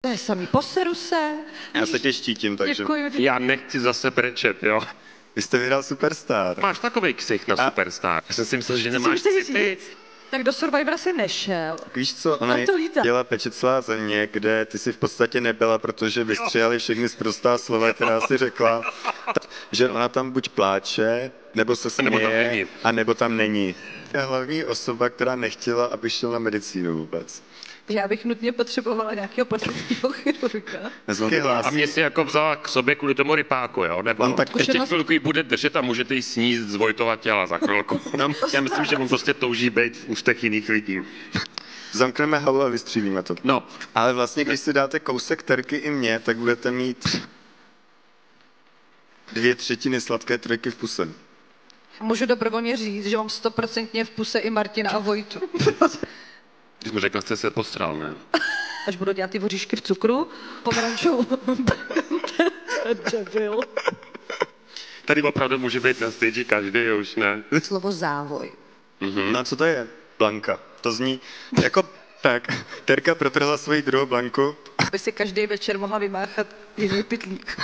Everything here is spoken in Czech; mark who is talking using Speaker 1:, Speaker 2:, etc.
Speaker 1: To je samý, poseru se.
Speaker 2: Já se tě štítím, takže...
Speaker 1: Děkuji.
Speaker 3: Já nechci zase brečet, jo.
Speaker 2: Vy jste vyhrál Superstar.
Speaker 3: Máš takovej ksich na Superstar. Já jsem si myslel, že
Speaker 1: Co
Speaker 3: nemáš
Speaker 1: chceš
Speaker 3: city.
Speaker 1: říct? Tak do Survivora si nešel.
Speaker 2: Víš co, ona
Speaker 1: Tam to lítá.
Speaker 2: dělá Peče celá země, kde ty si v podstatě nebyla, protože vystřelali všechny sprostá slova, která si řekla, že ona tam buď pláče, nebo se
Speaker 3: Nebo tam
Speaker 2: směje,
Speaker 3: není.
Speaker 2: a nebo tam není. Je hlavní osoba, která nechtěla, aby šel na medicínu vůbec.
Speaker 1: Já bych nutně potřebovala nějakého plastického chirurga.
Speaker 3: A mě si jako vzala k sobě kvůli tomu rypáku, jo? Nebo
Speaker 2: On tak
Speaker 3: ještě
Speaker 1: Zkušenost-
Speaker 3: chvilku ji bude držet a můžete jí sníst z Vojtova těla za chvilku. No, já myslím, že on prostě touží být v ústech jiných lidí.
Speaker 2: Zamkneme halu a vystřílíme to.
Speaker 3: No,
Speaker 2: Ale vlastně, když si dáte kousek terky i mě, tak budete mít 2/3 sladké trojky v puse.
Speaker 1: Můžu dobrovolně říct, že mám 100% v puse i Martina a Vojtu.
Speaker 3: když mi řekl, jste se postral, ne?
Speaker 1: Až budu dělat ty voříšky v cukru, pomerančovou. Debil.
Speaker 3: Tady opravdu může být na stage každý, už ne.
Speaker 1: Slovo závoj.
Speaker 2: No a co to je? Blanka. To zní jako tak. Terka protrhla svoji druhou Blanku.
Speaker 1: Aby si každý večer mohla vymáchat jiný pytlík.